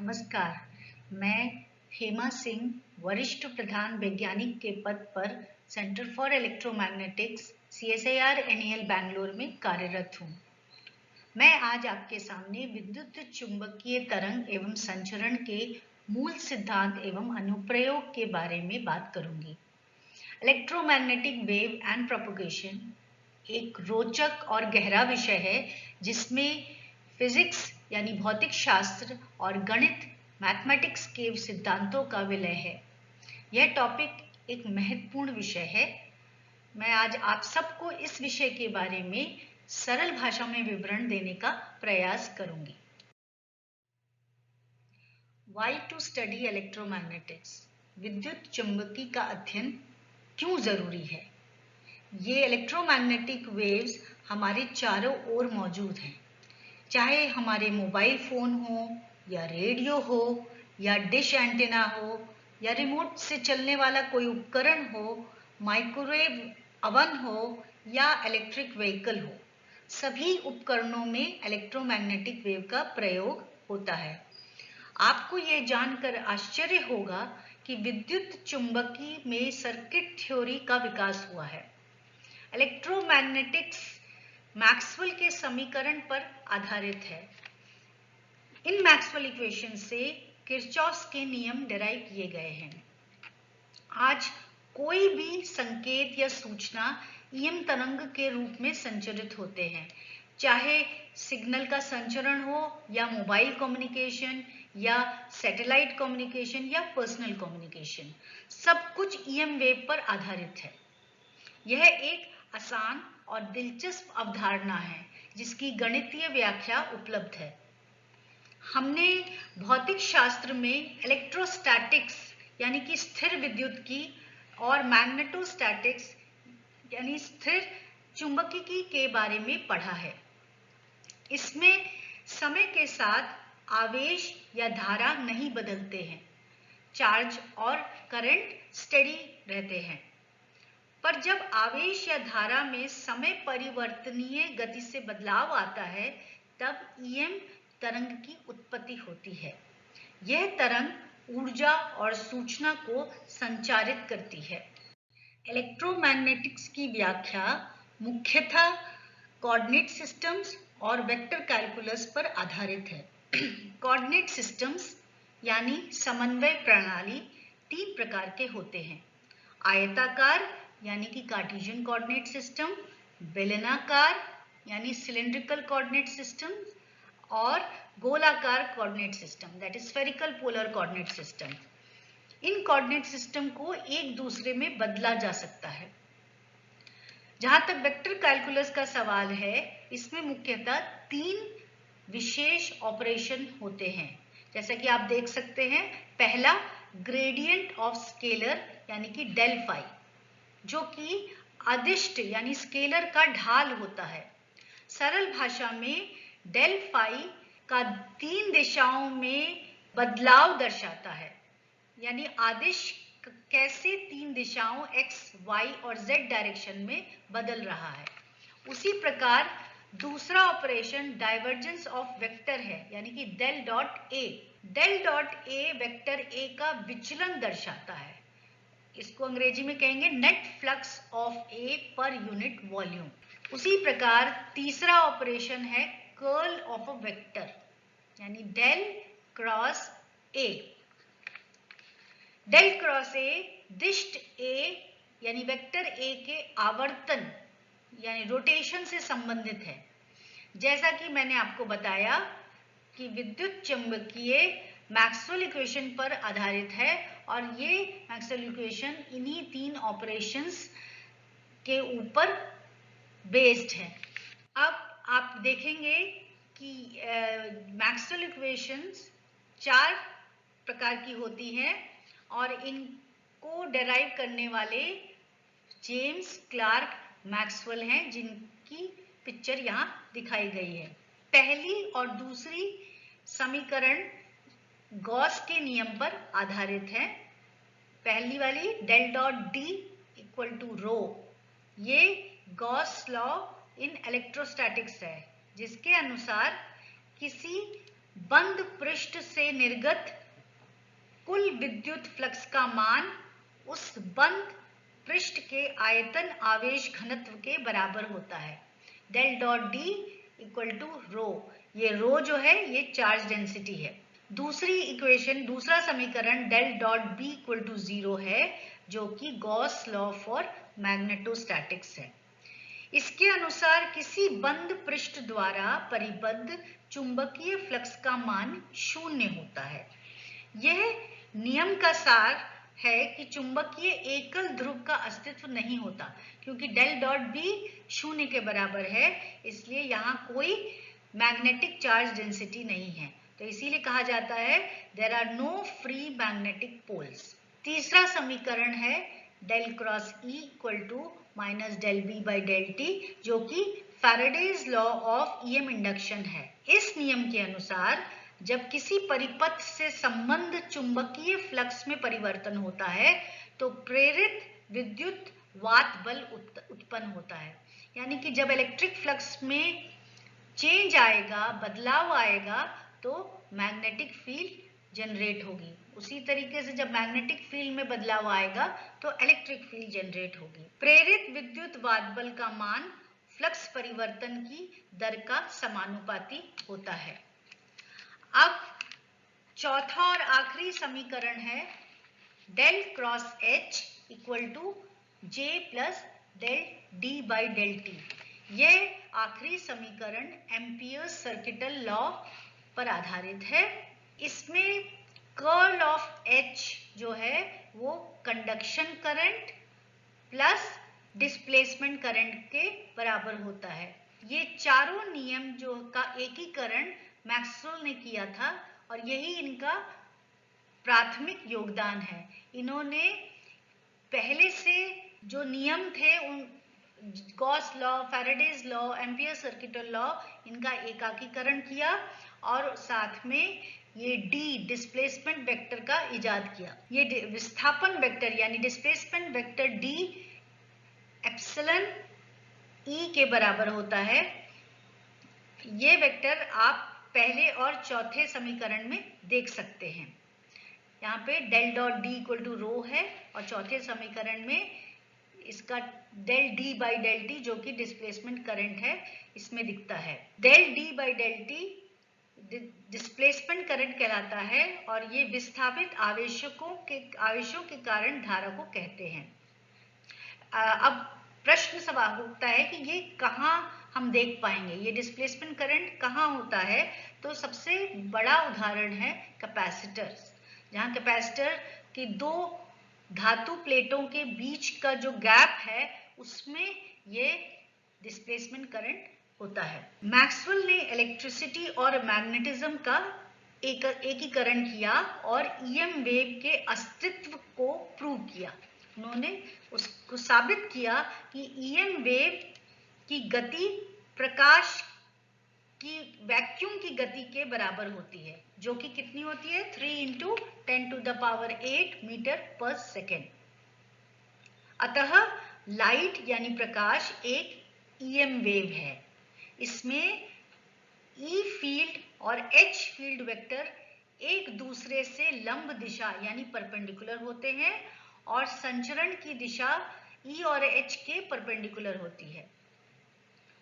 नमस्कार, मैं हेमा सिंह वरिष्ठ प्रधान वैज्ञानिक के पद पर centre for electromagnetics CSIR NEL Bangalore में कार्यरत हूँ। मैं आज आपके सामने विद्युत चुंबकीय तरंग एवं संचरण के मूल सिद्धांत एवं अनुप्रयोग के बारे में बात करूंगी। इलेक्ट्रोमैग्नेटिक वेव एंड प्रोपगेशन एक रोचक और गहरा विषय है जिसमें फिजिक्स यानी भौतिक शास्त्र और गणित मैथमेटिक्स के सिद्धांतों का विलय है। यह टॉपिक एक महत्वपूर्ण विषय है। मैं आज आप सबको इस विषय के बारे में सरल भाषा में विवरण देने का प्रयास करूंगी। Why to study electromagnetics? विद्युत चुंबकी का अध्ययन क्यों जरूरी है? ये इलेक्ट्रोमैग्नेटिक वेव्स हमारे चारों ओर मौजूद हैं। चाहे हमारे मोबाइल फोन हो या रेडियो हो या डिश एंटीना हो या रिमोट से चलने वाला कोई उपकरण हो, माइक्रोवेव अवन हो या इलेक्ट्रिक व्हीकल हो, सभी उपकरणों में इलेक्ट्रोमैग्नेटिक वेव का प्रयोग होता है। आपको ये जानकर आश्चर्य होगा कि विद्युत चुंबकी में सर्किट थ्योरी का विकास हुआ है। इलेक्ट्रोमैग्नेटिक्स मैक्सवेल के समीकरण पर आधारित है। इन मैक्सवेल इक्वेशन से किरचॉफ के नियम डिराइव किए गए हैं। आज कोई भी संकेत या सूचना EM तरंग के रूप में संचरित होते हैं, चाहे सिग्नल का संचरण हो या मोबाइल कम्युनिकेशन या सैटेलाइट कम्युनिकेशन या पर्सनल कम्युनिकेशन, सब कुछ EM वेव पर आधारित है। यह एक आसान और दिलचस्प अवधारणा है जिसकी गणितीय व्याख्या उपलब्ध है। हमने भौतिक शास्त्र में इलेक्ट्रोस्टैटिक्स यानी कि स्थिर विद्युत की और मैग्नेटोस्टैटिक्स यानी स्थिर चुंबकीय के बारे में पढ़ा है। इसमें समय के साथ आवेश या धारा नहीं बदलते हैं, चार्ज और करंट स्टेडी रहते हैं। पर जब आवेश या धारा में समय परिवर्तनीय गति से बदलाव आता है, तब EM तरंग की उत्पत्ति होती है। यह तरंग ऊर्जा और सूचना को संचारित करती है। इलेक्ट्रोमैग्नेटिक्स की व्याख्या मुख्यतः कोऑर्डिनेट सिस्टम्स और वेक्टर कैलकुलस पर आधारित है। कोऑर्डिनेट सिस्टम्स यानी समन्वय प्रणाली तीन प्रकार के होते हैं: आयताकार यानी कि कार्टेशियन कोऑर्डिनेट सिस्टम, बेलनाकार यानी सिलिंड्रिकल कोऑर्डिनेट सिस्टम और गोलाकार coordinate system that is spherical polar coordinate system. In coordinate system को एक दूसरे में बदला जा सकता है। जहां तक वेक्टर कैलकुलस का सवाल है, इसमें मुख्यतः तीन विशेष ऑपरेशन होते हैं, जैसा कि आप देख सकते हैं। पहला, ग्रेडियंट ऑफ स्केलर यानी कि डेल फाई, जो कि अदिश यानी स्केलर का ढाल होता है। सरल भाषा में डेल फाई का तीन दिशाओं में बदलाव दर्शाता है, यानी आदिश कैसे तीन दिशाओं x, y और z डायरेक्शन में बदल रहा है। उसी प्रकार दूसरा ऑपरेशन डाइवर्जेंस ऑफ वेक्टर है, यानी कि del dot A. Del dot A vector A का विचलन दर्शाता है। इसको अंग्रेजी में कहेंगे net flux of A per unit volume. उसी प्रकार तीसरा ऑपरेशन है कर्ल ऑफ अ वेक्टर, यानी del cross A. Del cross A दिष्ट ए यानी वेक्टर ए के आवर्तन यानी रोटेशन से संबंधित है। जैसा कि मैंने आपको बताया कि विद्युत चुंबकीय मैक्सवेल इक्वेशन पर आधारित है और ये मैक्सवेल इक्वेशन इन्हीं तीन ऑपरेशंस के ऊपर बेस्ड है। अब आप देखेंगे कि मैक्सवेल इक्वेशंस चार प्रकार की होती हैं और इनको डेराइव करने वाले जेम्स क्लार्क मैक्सवेल हैं, जिनकी पिक्चर यहाँ दिखाई गई है। पहली और दूसरी समीकरण गॉस के नियम पर आधारित है। पहली वाली del dot D equal to rho, ये गॉस लॉ इन इलेक्ट्रोस्टैटिक्स है, जिसके अनुसार किसी बंद पृष्ठ से निर्गत कुल विद्युत फ्लक्स का मान उस बंद पृष्ठ के आयतन आवेश घनत्व के बराबर होता है। Del dot D equal to rho, ये रो जो है ये चार्ज डेंसिटी है। दूसरा समीकरण del dot B equal to 0 है, जो कि गॉस लॉ फॉर मैग्नेटोस्टैटिक्स है। इसके अनुसार किसी बंद पृष्ठ द्वारा परिबद्ध चुंबकीय फ्लक्स का मान 0 होता है। यह नियम का सार है कि चुंबकीय एकल ध्रुव का अस्तित्व नहीं होता, क्योंकि डेल डॉट बी 0 के बराबर है, इसलिए यहाँ कोई मैग्नेटिक चार्ज डेंसिटी नहीं है। तो इसीलिए कहा जाता है there are no free magnetic poles. तीसरा समीकरण है del cross E equal to minus del B by del T, जो कि Faraday's law of EM induction है। इस नियम के अनुसार जब किसी परिपथ से संबंध चुंबकीय फ्लक्स में परिवर्तन होता है तो प्रेरित विद्युत वात बल उत्पन्न होता है। यानी कि जब इलेक्ट्रिक फ्लक्स में चेंज आएगा, बदलाव आएगा, तो मैग्नेटिक फील्ड जनरेट होगी। उसी तरीके से जब मैग्नेटिक फील्ड में बदलाव आएगा तो इलेक्ट्रिक फील्ड जनरेट होगी। प्रेरित विद्युत वात बल का मान फ्लक्स परिवर्तन की दर का समानुपाती होता है। अब चौथा और आखिरी समीकरण है del cross H equal to J plus del D by del T. यह आखिरी समीकरण एम्पियर्स सर्किटल लॉ पर आधारित है। इसमें कर्ल ऑफ एच जो है वो conduction current plus displacement current के बराबर होता है। ये चारों नियम जो का एकीकरण मैक्सवेल ने किया था और यही इनका प्राथमिक योगदान है। इन्होंने पहले से जो नियम थे उन Gauss law, Faraday's law, ampere circuital law, इनका एकीकरण किया और साथ में ये डी डिस्प्लेसमेंट वेक्टर का इजाद किया। ये विस्थापन वेक्टर यानी डिस्प्लेसमेंट वेक्टर डी एप्सिलॉन ई के बराबर होता है। ये वेक्टर आप पहले और चौथे समीकरण में देख सकते हैं। यहाँ पे del dot D equal to rho है और चौथे समीकरण में इसका del D by del T जो कि डिस्प्लेसमेंट करंट है इसमें दिखता है। Del D by del T displacement current कहलाता है और ये विस्थापित आवेशों के कारण धारा को कहते हैं। अब प्रश्न सवाल उठता है कि ये कहाँ हम देख पाएंगे, ये डिस्प्लेसमेंट करंट कहाँ होता है? तो सबसे बड़ा उदाहरण है कैपेसिटर्स, जहाँ कैपेसिटर की दो धातु प्लेटों के बीच का जो गैप है उसमें ये डिस्प्लेसमेंट करंट होता है। मैक्सवेल ने इलेक्ट्रिसिटी और मैग्नेटिज्म का एकीकरण किया और ईएम वेव के अस्तित्व को प्रूव किया। उन्होंने उसको साबित किया कि ईएम वेव की गति प्रकाश की वैक्यूम की गति के बराबर होती है, जो कि कितनी होती है 3 × 10⁸ मीटर पर सेकेंड। अतः लाइट यानी प्रकाश एक ईएम वेव है। इसमें ई फील्ड और एच फील्ड वेक्टर एक दूसरे से लंब दिशा यानी परपेंडिकुलर होते हैं और संचरण की दिशा ई और एच के परपेंडिकुलर होती है।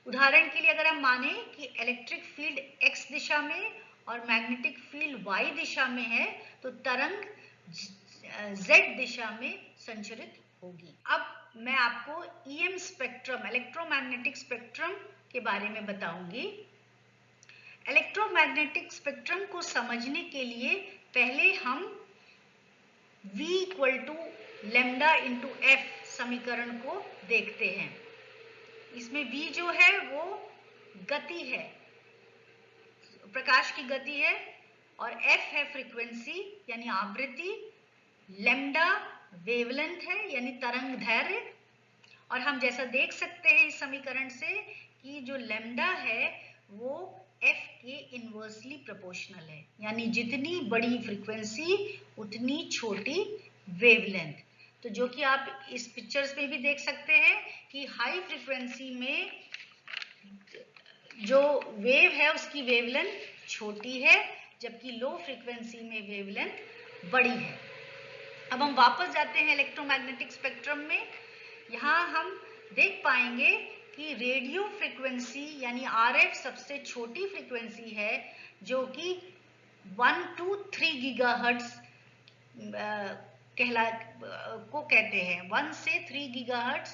उदाहरण के लिए अगर हम माने कि इलेक्ट्रिक फील्ड x दिशा में और मैग्नेटिक फील्ड y दिशा में है तो तरंग z दिशा में संचरित होगी। अब मैं आपको ईएम स्पेक्ट्रम, इलेक्ट्रोमैग्नेटिक स्पेक्ट्रम के बारे में बताऊंगी। इलेक्ट्रोमैग्नेटिक स्पेक्ट्रम को समझने के लिए पहले हम V = λ/f समीकरण को देखते हैं। इसमें v जो है वो गति है, प्रकाश की गति है, और f है फ्रीक्वेंसी यानी आवृत्ति, लैम्डा वेवलेंथ है यानी तरंग दैर्घ्य। और हम जैसा देख सकते हैं इस समीकरण से कि जो लैम्डा है वो f के इनवर्सली प्रोपोर्शनल है, यानी जितनी बड़ी फ्रीक्वेंसी उतनी छोटी वेवलेंथ। तो जो कि आप इस पिक्चर्स में भी देख सकते हैं कि हाई फ्रीक्वेंसी में जो वेव है उसकी वेवलेंथ छोटी है जबकि लो फ्रीक्वेंसी में वेवलेंथ बड़ी है। अब हम वापस जाते हैं इलेक्ट्रोमैग्नेटिक स्पेक्ट्रम में। यहाँ हम देख पाएंगे कि रेडियो फ्रीक्वेंसी यानी RF सबसे छोटी फ्रीक्वेंसी है, जो कि 1 to 3 गीगाहर्ट्ज को कहते हैं। 1 से 3 गीगाहर्ट्ज,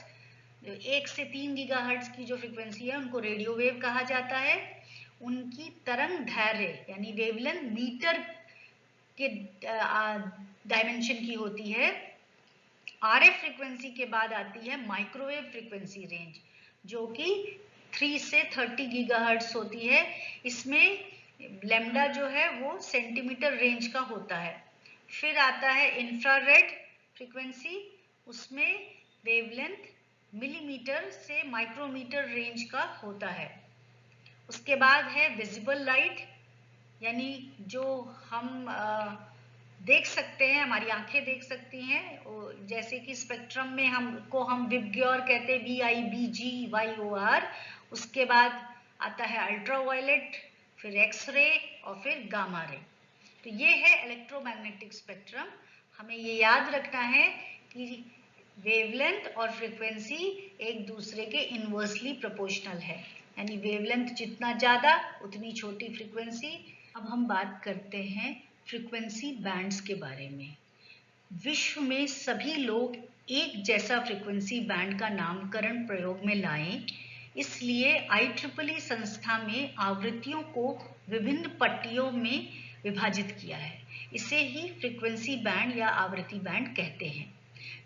1 से 3 गीगाहर्ट्ज की जो फ्रीक्वेंसी है उनको रेडियो वेव कहा जाता है। उनकी तरंग दैर्ध्य यानी वेवलेंथ मीटर के डायमेंशन की होती है। RF फ्रीक्वेंसी के बाद आती है माइक्रोवेव फ्रीक्वेंसी रेंज, जो कि 3 से 30 गीगाहर्ट्ज होती है। इसमें लैम्डा जो है वो सेंटीमीटर रेंज का होता है। फिर आता है इंफ्रारेड फ्रीक्वेंसी, उसमें वेवलेंथ मिलीमीटर से माइक्रोमीटर रेंज का होता है। उसके बाद है विजिबल लाइट, यानी जो हम देख सकते हैं, हमारी आंखें देख सकती हैं, जैसे कि स्पेक्ट्रम में हम विबग्योर कहते हैं, VIBGYOR। उसके बाद आता है अल्ट्रावायलेट, फिर एक्सरे और फिर गामा रे। तो ये है इलेक्ट्रोमैग्नेटिक स्पेक्ट्रम। हमें ये याद रखना है कि वेवलेंथ और फ्रीक्वेंसी एक दूसरे के इनवर्सली प्रोपोर्शनल है, यानी वेवलेंथ जितना ज़्यादा उतनी छोटी फ्रीक्वेंसी। अब हम बात करते हैं फ्रीक्वेंसी बैंड्स के बारे में। विश्व में सभी लोग एक जैसा फ्रीक्वेंसी बैंड का नामकरण प्रयोग में लाएं, इसलिए IEEE संस्था में आवृत्तियों को विभिन्न पट्टियों में विभाजित किया है। इसे ही फ्रीक्वेंसी बैंड या आवृत्ति बैंड कहते हैं।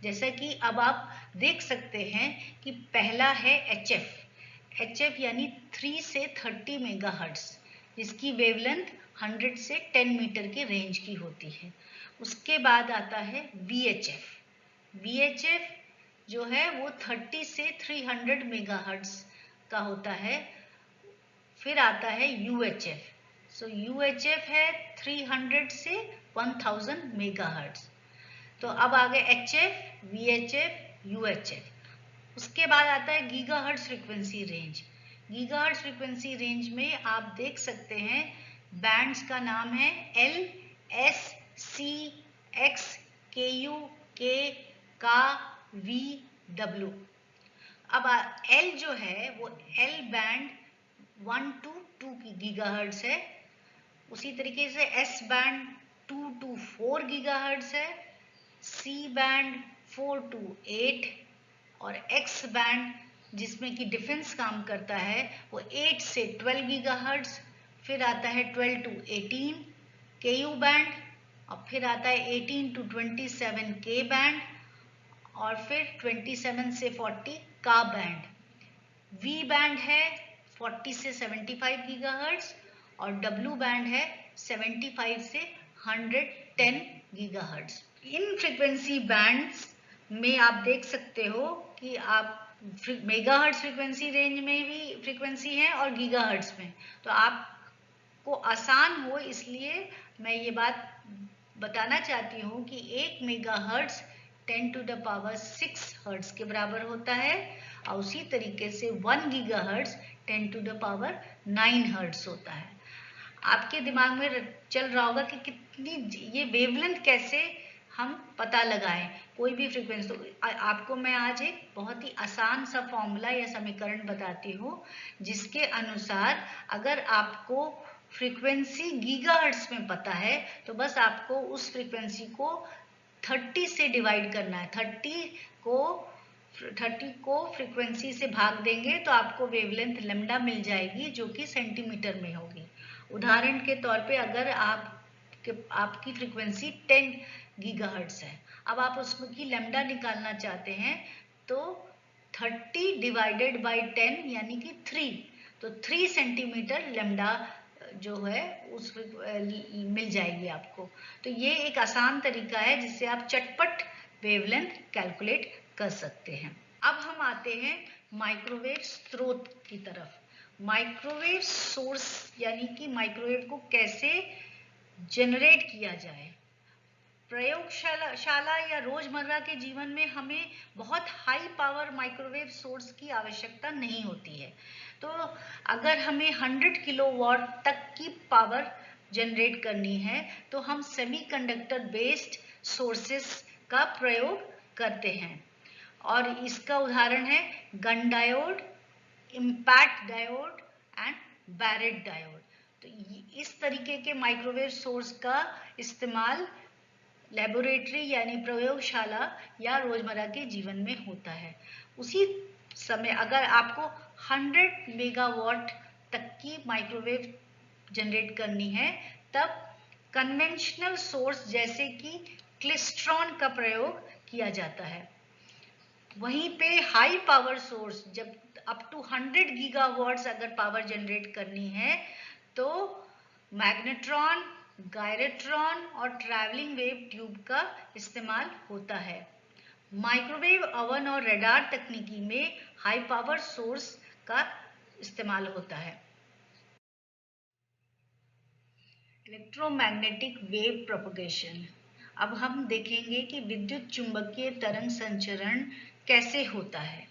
जैसा कि अब आप देख सकते हैं कि पहला है HF यानी 3 से 30 मेगाहर्ट्ज, जिसकी वेवलेंथ 100 से 10 मीटर के रेंज की होती है। उसके बाद आता है VHF जो है वो 30 से 300 मेगाहर्ट्ज का होता है। फिर आता है UHF, UHF है 300 से 1000 मेगाहर्ट्ज। तो अब आ गए HF, VHF, UHF। उसके बाद आता है gigahertz frequency range. Gigahertz frequency range में आप देख सकते हैं बैंड्स का नाम है L, S, C, X, KU, K, K, V, W। अब L जो है वो L बैंड 1 to 2 गीगाहर्ट्ज है। उसी तरीके से S बैंड 2 to 4 गीगाहर्ट्ज है, C बैंड 4 to 8 और X बैंड जिसमें कि डिफेंस काम करता है वो 8 से 12 गीगाहर्ट्ज। फिर आता है 12 to 18 KU बैंड और फिर आता है 18 to 27 K बैंड और फिर 27 से 40 का बैंड। V बैंड है 40 से 75 गीगाहर्ट्ज और W बैंड है 75 से 110 गीगाहर्ट्ज। इन फ्रीक्वेंसी बैंड्स में आप देख सकते हो कि आप मेगाहर्ट्ज फ्रीक्वेंसी रेंज में भी फ्रीक्वेंसी है और गीगाहर्ट्ज में। तो आपको आसान हो इसलिए मैं ये बात बताना चाहती हूँ कि 1 megahertz 10 to the power 6 hertz के बराबर होता है और उसी तरीके से 1 gigahertz 10 to the power 9 hertz होता है। आपके दिमाग में चल रहा होगा कि कितनी ये वेवलेंथ कैसे हम पता लगाएं कोई भी फ्रीक्वेंसी। तो आपको मैं आज एक बहुत ही आसान सा फॉर्मूला या समीकरण बताती हूँ, जिसके अनुसार अगर आपको फ्रीक्वेंसी गीगाहर्ट्ज में पता है तो बस आपको उस फ्रीक्वेंसी को 30 से डिवाइड करना है। 30 को फ्रीक्वेंसी से भाग देंगे तो आपको वेवलेंथ लैम्डा मिल जाएगी, जो कि सेंटीमीटर में होगी। उदाहरण के तौर पे अगर आपकी फ्रीक्वेंसी 10 गीगाहर्ट्ज है, अब आप उसमें की लैम्डा निकालना चाहते हैं तो 30 डिवाइडेड बाय 10 यानी कि 3, तो 3 सेंटीमीटर लैम्डा जो है उस मिल जाएगी आपको। तो ये एक आसान तरीका है जिससे आप चटपट वेवलेंथ कैलकुलेट कर सकते हैं। अब हम आते हैं माइक्रोवेव स्रोत की तरफ। माइक्रोवेव सोर्स यानी कि माइक्रोवेव को कैसे जनरेट किया जाए। प्रयोगशाला या रोजमर्रा के जीवन में हमें बहुत हाई पावर माइक्रोवेव सोर्स की आवश्यकता नहीं होती है। तो अगर हमें 100 किलोवाट तक की पावर जनरेट करनी है तो हम सेमीकंडक्टर बेस्ड सोर्सेस का प्रयोग करते हैं, और इसका उदाहरण है Gunn diode, impact diode and BARITT diode. तो इस तरीके के माइक्रोवेव सोर्स का इस्तेमाल लेबोरेटरी यानी प्रयोगशाला या रोजमर्रा के जीवन में होता है। उसी समय अगर आपको 100 मेगावाट तक की माइक्रोवेव जनरेट करनी है तब कन्वेंशनल सोर्स जैसे कि क्लिस्ट्रॉन का प्रयोग किया जाता है। वहीं पे हाई पावर सोर्स जब अप टू 100 गीगावाट्स अगर पावर जनरेट करनी है तो मैग्नेट्रॉन, गायरेट्रॉन और ट्रैवलिंग वेव ट्यूब का इस्तेमाल होता है। माइक्रोवेव ओवन और रडार तकनीकी में हाई पावर सोर्स का इस्तेमाल होता है। Electromagnetic wave propagation. अब हम देखेंगे कि विद्युत चुंबकीय तरंग संचरण कैसे होता है।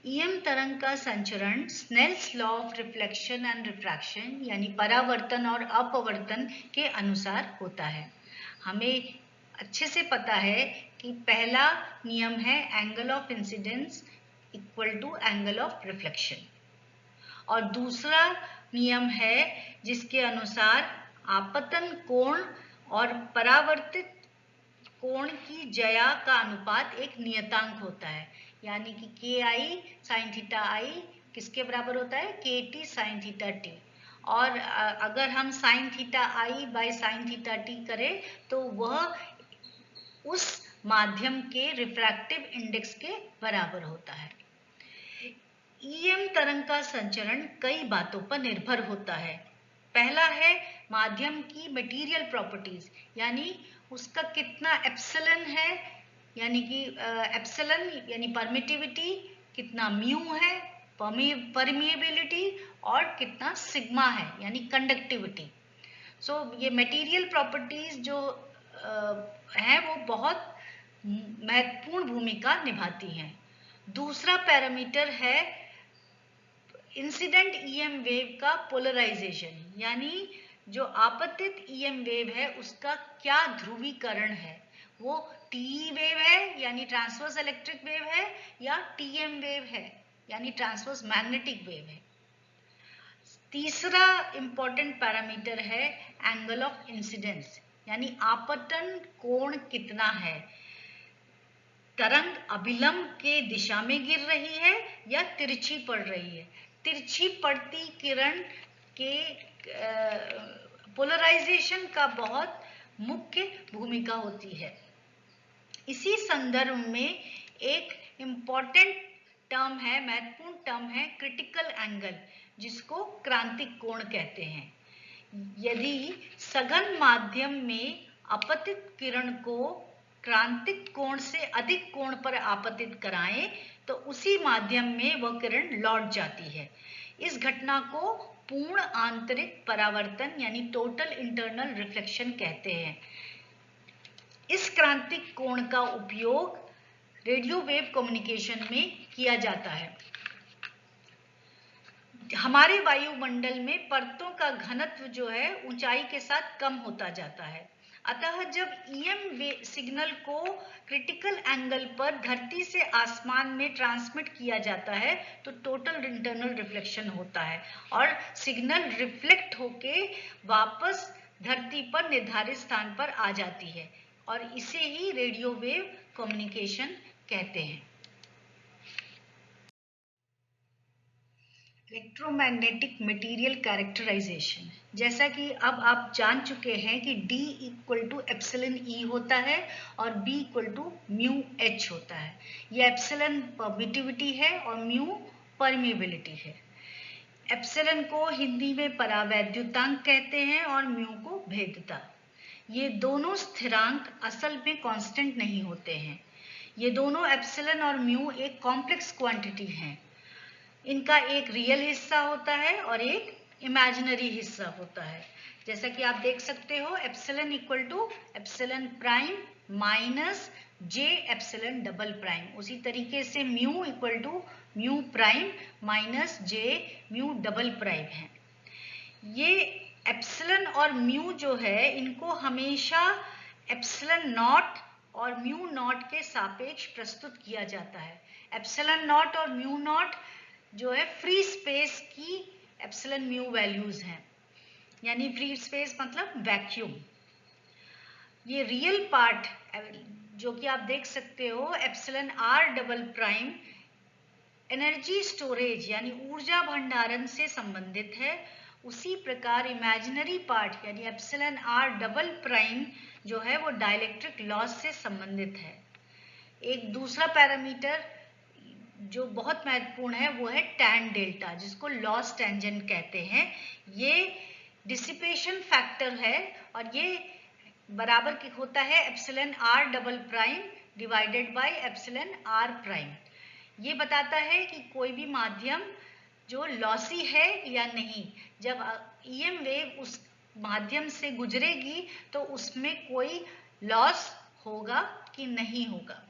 ईएम तरंग का संचरण Snell's law of reflection and refraction यानी परावर्तन और अपवर्तन के अनुसार होता है। हमें अच्छे से पता है कि पहला नियम है angle of incidence equal to angle of reflection, और दूसरा नियम है जिसके अनुसार आपतन कोण और परावर्तित कोण की ज्या का अनुपात एक नियतांक होता है, यानी कि के आई साइन थीटा आई किसके बराबर होता है, के टी साइन थीटा टी। और अगर हम sine theta I by sine theta T करें तो वह उस माध्यम के रिफ्रैक्टिव इंडेक्स के बराबर होता है। ईएम तरंग का संचरण कई बातों पर निर्भर होता है। पहला है माध्यम की मटेरियल प्रॉपर्टीज, यानी उसका कितना एप्सिलॉन है, यानी कि एप्सिलॉन यानी परमिटिविटी, कितना म्यू है परमिएबिलिटी, और कितना सिग्मा है यानी कंडक्टिविटी। सो ये मटेरियल प्रॉपर्टीज जो है वो बहुत महत्वपूर्ण भूमिका निभाती हैं। दूसरा पैरामीटर है इंसिडेंट ईएम वेव का पोलराइजेशन, यानी जो आपतित ईएम वेव है उसका क्या ध्रुवीकरण है, वो टीई वेव है यानी ट्रांसवर्स इलेक्ट्रिक वेव है या टीएम वेव है यानी ट्रांसवर्स मैग्नेटिक वेव है। तीसरा इंपॉर्टेंट पैरामीटर है एंगल ऑफ इंसिडेंस, यानी आपतन कोण कितना है, तरंग अभिलंब के दिशा में गिर रही है या तिरछी पड़ रही है। तिरछी पड़ती किरण के पोलराइजेशन का बहुत मुख्य भूमिका होती है। इसी संदर्भ में एक इम्पॉर्टेंट टर्म है, महत्वपूर्ण टर्म है क्रिटिकल एंगल, जिसको क्रांतिक कोण कहते हैं। यदि सघन माध्यम में अपतित किरण को क्रांतिक कोण से अधिक कोण पर आपतित कराएं तो उसी माध्यम में वह किरण लौट जाती है। इस घटना को पूर्ण आंतरिक परावर्तन यानी टोटल इंटरनल रिफ्लेक्शन कहते हैं। इस क्रांतिक कोण का उपयोग रेडियो वेव कम्युनिकेशन में किया जाता है। हमारे वायुमंडल में परतों का घनत्व जो है ऊंचाई के साथ कम होता जाता है, अतः जब ईएम सिग्नल को क्रिटिकल एंगल पर धरती से आसमान में ट्रांसमिट किया जाता है तो टोटल इंटरनल रिफ्लेक्शन होता है और सिग्नल रिफ्लेक्ट होके वापस धरती पर निर्धारित स्थान पर आ जाती है, और इसे ही रेडियो वेव कम्युनिकेशन कहते हैं। इलेक्ट्रोमैग्नेटिक मटेरियल कैरेक्टराइजेशन, जैसा कि अब आप जान चुके हैं कि D equal to epsilon E होता है और B equal to mu H होता है। यह एप्सिलॉन परमिटिविटी है और म्यू परमिएबिलिटी है। एप्सिलॉन को हिंदी में परावैद्युतांक कहते हैं और म्यू को भेद्यता। ये दोनों स्थिरांक असल में कांस्टेंट नहीं होते हैं। ये दोनों एप्सिलॉन और म्यू एक कॉम्प्लेक्स क्वांटिटी हैं। इनका एक रियल हिस्सा होता है और एक इमेजिनरी हिस्सा होता है। जैसा कि आप देख सकते हो epsilon equal to epsilon prime minus J epsilon double prime, उसी तरीके से mu equal to mu prime minus J mu double prime है। ये एप्सिलन और म्यू जो है इनको हमेशा एप्सिलन नॉट और म्यू नॉट के सापेक्ष प्रस्तुत किया जाता है। एप्सिलन नॉट और म्यू नॉट जो है फ्री स्पेस की एप्सिलन म्यू वैल्यूज हैं, यानी फ्री स्पेस मतलब वैक्यूम। ये रियल पार्ट जो कि आप देख सकते हो epsilon R double prime energy storage यानी ऊर्जा भंडारण से संबंधित है। उसी प्रकार इमेजिनरी पार्ट यानी एप्सिलन आर डबल प्राइम जो है वो डाइलेक्ट्रिक लॉस से संबंधित है। एक दूसरा पैरामीटर जो बहुत महत्वपूर्ण है वो है टैन डेल्टा, जिसको लॉस टेंजेंट कहते हैं। ये डिसिपेशन फैक्टर है और ये बराबर होता है epsilon R double prime divided by epsilon R prime. ये बताता है कि कोई भी माध्यम जो लॉसी है या नहीं। जब ईएम वेव उस माध्यम से गुजरेगी तो उसमें कोई लॉस होगा कि नहीं होगा।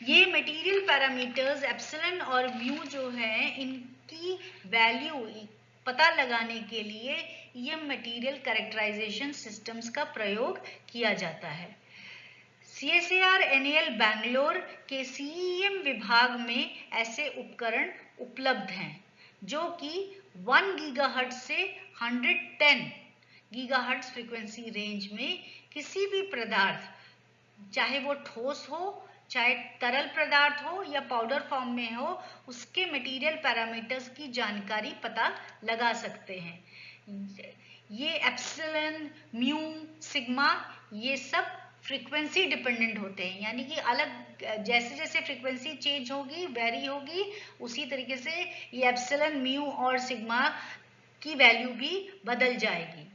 ये मटेरियल पैरामीटर्स एप्सिलन और म्यू जो है इनकी वैल्यू पता लगाने के लिए ईएम मटेरियल कैरेक्टराइजेशन सिस्टम्स का प्रयोग किया जाता है। CSIR NAL बैंगलोर के CEM विभाग में ऐसे उपकरण उपलब्ध हैं जो कि 1 गीगाहर्ट्ज से 110 गीगाहर्ट्ज फ्रीक्वेंसी रेंज में किसी भी पदार्थ, चाहे वो ठोस हो, चाहे तरल पदार्थ हो या पाउडर फॉर्म में हो, उसके मटेरियल पैरामीटर्स की जानकारी पता लगा सकते हैं। ये एप्सिलन, म्यू, सिग्मा ये सब फ्रीक्वेंसी डिपेंडेंट होते हैं, यानी कि अलग जैसे जैसे फ्रीक्वेंसी चेंज होगी, वेरी होगी, उसी तरीके से ये एप्सिलन, म्यू और सिग्मा की वैल्यू भी बदल जाएगी।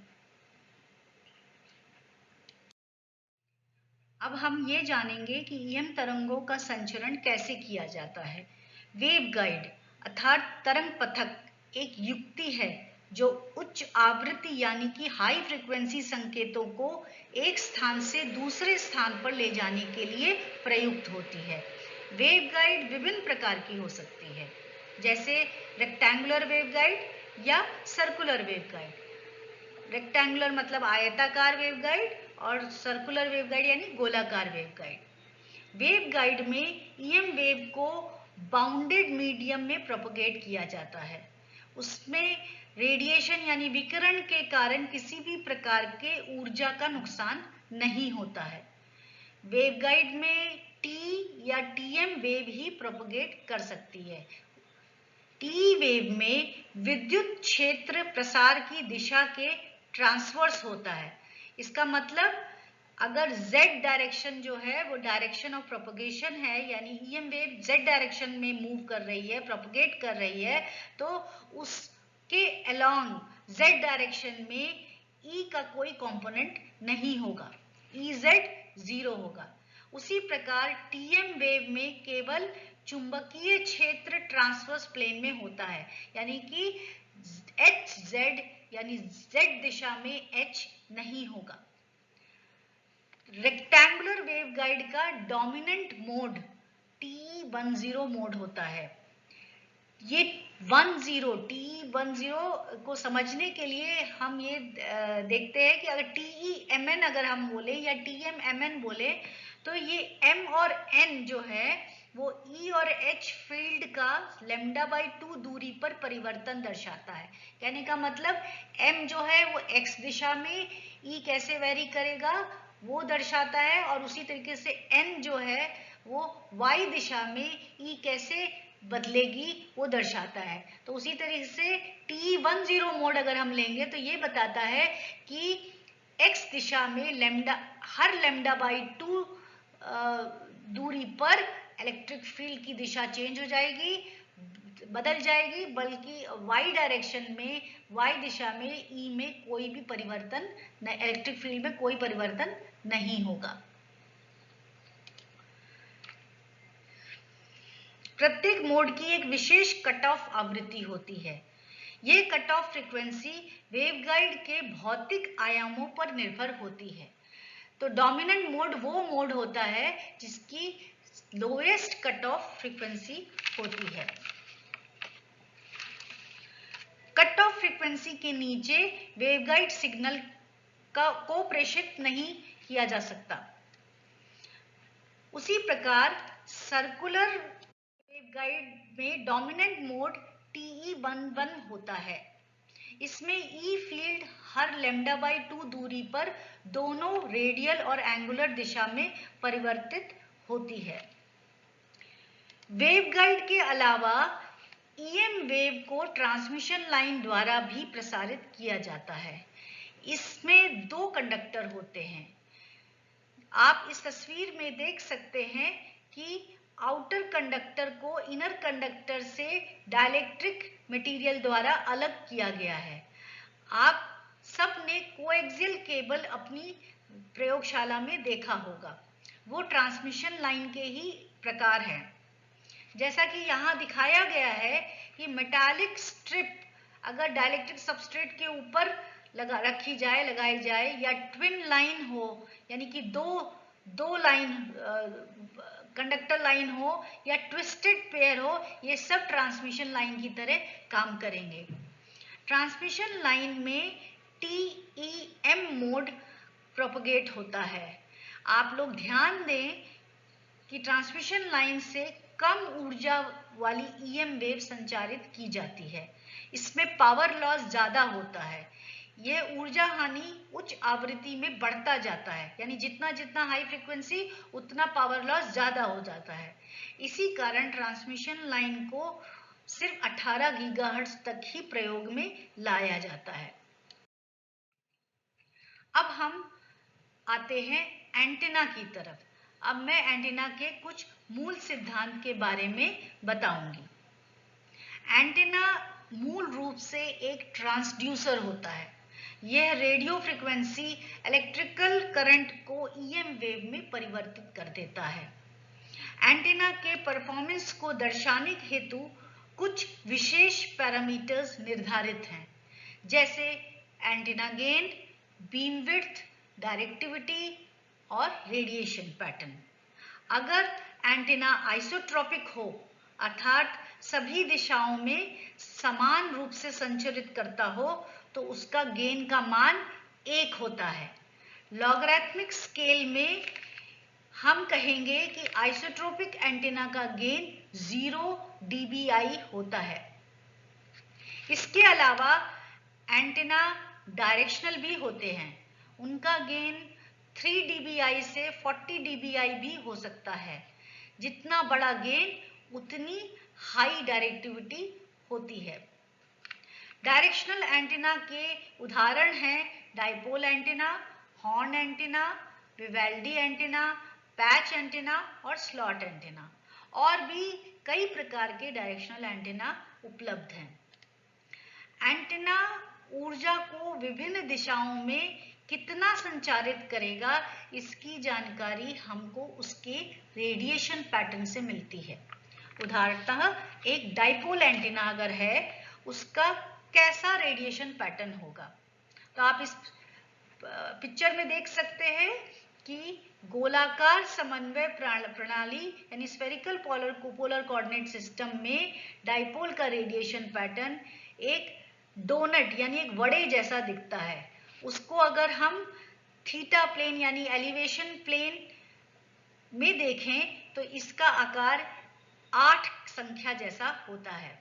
अब हम ये जानेंगे कि ईएम तरंगों का संचरण कैसे किया जाता है। वेव गाइड अर्थात तरंग पथक एक युक्ति है जो उच्च आवृत्ति यानी कि हाई फ्रीक्वेंसी संकेतों को एक स्थान से दूसरे स्थान पर ले जाने के लिए प्रयुक्त होती है। वेव गाइड विभिन्न प्रकार की हो सकती है, जैसे रेक्टेंगुलर वेव गाइड या सर्कुलर वेव गाइड। रेक्टेंगुलर मतलब आयताकार वेव गाइड और सर्कुलर वेव गाइड यानी गोलाकार वेव गाइड। वेव गाइड में ईएम वेव को बाउंडेड मीडियम में प्रोपगेट किया जाता है। उसमें रेडिएशन यानी विकिरण के कारण किसी भी प्रकार के ऊर्जा का नुकसान नहीं होता है। वेव गाइड में टी या टीएम वेव ही प्रोपगेट कर सकती है। टी वेव में विद्युत क्षेत्र प्रसार की दिशा के ट्रांसवर्स होता है। इसका मतलब अगर z डायरेक्शन जो है वो डायरेक्शन ऑफ प्रोपगेशन है, यानी ईएम वेव z डायरेक्शन में मूव कर रही है, प्रोपगेट कर रही है, तो उसके अलोंग z डायरेक्शन में E का कोई कंपोनेंट नहीं होगा, EZ 0 होगा। उसी प्रकार टीएम वेव में केवल चुंबकीय क्षेत्र ट्रांसवर्स प्लेन में होता है, यानी कि HZ यानी Z दिशा में H नहीं होगा। रेक्टेंगुलर वेव गाइड का डोमिनेंट मोड TE10 मोड होता है। ये 10 TE10 को समझने के लिए हम ये देखते हैं कि अगर TEMN अगर हम बोले या TMMN बोले तो ये M और N जो है वो E और H फील्ड का λ/2 दूरी पर परिवर्तन दर्शाता है। कहने का मतलब M जो है वो X दिशा में, E कैसे वेरी करेगा वो दर्शाता है, और उसी तरीके से N जो है वो Y दिशा में E कैसे बदलेगी वो दर्शाता है। तो उसी तरीके से TE10 मोड अगर हम लेंगे तो ये बताता है कि X दिशा में हर λ/2 दूरी पर इलेक्ट्रिक फील्ड की दिशा चेंज हो जाएगी, बदल जाएगी, बल्कि y डायरेक्शन में, y दिशा में E में कोई भी परिवर्तन, इलेक्ट्रिक फील्ड में कोई परिवर्तन नहीं होगा। प्रत्येक मोड की एक विशेष कट ऑफ आवृत्ति होती है। ये कट ऑफ फ्रीक्वेंसी वेवगाइड के भौतिक आयामों पर निर्भर होती है। तो डोमिनेंट मोड वो मोड होता है जिसकी लोएस्ट कट ऑफ फ्रीक्वेंसी होती है। कट ऑफ फ्रीक्वेंसी के नीचे वेवगाइड सिग्नल को प्रेषित नहीं किया जा सकता। उसी प्रकार सर्कुलर वेवगाइड में डोमिनेंट मोड TE11 होता है। इसमें ई फील्ड हर λ/2 दूरी पर दोनों रेडियल और एंगुलर दिशा में परिवर्तित होती है। वेवगाइड के अलावा EM वेव को ट्रांसमिशन लाइन द्वारा भी प्रसारित किया जाता है। इसमें 2 कंडक्टर होते हैं। आप इस तस्वीर में देख सकते हैं कि आउटर कंडक्टर को इनर कंडक्टर से डाइलेक्ट्रिक मटेरियल द्वारा अलग किया गया है। आप सब ने कोएक्सियल केबल अपनी प्रयोगशाला में देखा होगा। वो ट्रांसमिशन लाइन के ही प्रकार है। जैसा कि यहाँ दिखाया गया है कि मेटालिक स्ट्रिप अगर डाइलेक्ट्रिक सबस्ट्रेट के ऊपर लगाई जाए या ट्विन लाइन हो, यानी कि दो लाइन कंडक्टर लाइन हो या ट्विस्टेड पेयर हो, ये सब ट्रांसमिशन लाइन की तरह काम करेंगे। ट्रांसमिशन लाइन में TEM मोड प्रोपगेट होता है। आप लोग ध्यान दें कि ट्रांसमिशन लाइन से कम ऊर्जा वाली EM वेव संचारित की जाती है। इसमें पावर लॉस ज्यादा होता है। यह ऊर्जा हानि उच्च आवृत्ति में बढ़ता जाता है, यानी जितना जितना हाई फ्रीक्वेंसी उतना पावर लॉस ज्यादा हो जाता है। इसी कारण ट्रांसमिशन लाइन को सिर्फ 18 गीगाहर्ट्ज तक ही प्रयोग में लाया जाता है। अब हम आते हैं एंटीना की तरफ। अब मैं एंटीना के कुछ मूल सिद्धांत के बारे में बताऊंगी। एंटीना मूल रूप से एक ट्रांसड्यूसर होता है। यह रेडियो फ्रीक्वेंसी इलेक्ट्रिकल करंट को EM वेव में परिवर्तित कर देता है। एंटीना के परफॉर्मेंस को दर्शाने हेतु कुछ विशेष पैरामीटर्स निर्धारित हैं, जैसे antenna gain, beam width, directivity और रेडिएशन पैटर्न। अगर एंटीना आइसोट्रोपिक हो, अर्थात सभी दिशाओं में समान रूप से संचरित करता हो, तो उसका गेन का मान 1 होता है। लॉगरिथमिक स्केल में हम कहेंगे कि आइसोट्रोपिक एंटीना का गेन 0 dBi होता है। इसके अलावा एंटीना डायरेक्शनल भी होते हैं। उनका गेन 3 dBi से 40 dBi भी हो सकता है। जितना बड़ा गेन उतनी हाई डायरेक्टिविटी होती है। डायरेक्शनल एंटीना के उदाहरण हैं dipole antenna, horn antenna, Vivaldi antenna, patch antenna और स्लॉट एंटीना। और भी कई प्रकार के डायरेक्शनल एंटीना उपलब्ध हैं। एंटीना ऊर्जा को विभिन्न दिशाओं में कितना संचारित करेगा, इसकी जानकारी हमको उसके रेडिएशन पैटर्न से मिलती है। उदाहरणतः एक डाइपोल एंटीना अगर है, उसका कैसा रेडिएशन पैटर्न होगा। तो आप इस पिक्चर में देख सकते हैं कि गोलाकार समन्वय प्रणाली यानी स्फेरिकल पोलर कोऑर्डिनेट सिस्टम में डाइपोल का रेडिएशन पैटर्न एक डोनट यानी एक वड़े जैसा दिखता है। उसको अगर हम थीटा प्लेन यानी एलिवेशन प्लेन में देखें तो इसका आकार 8 संख्या जैसा होता है।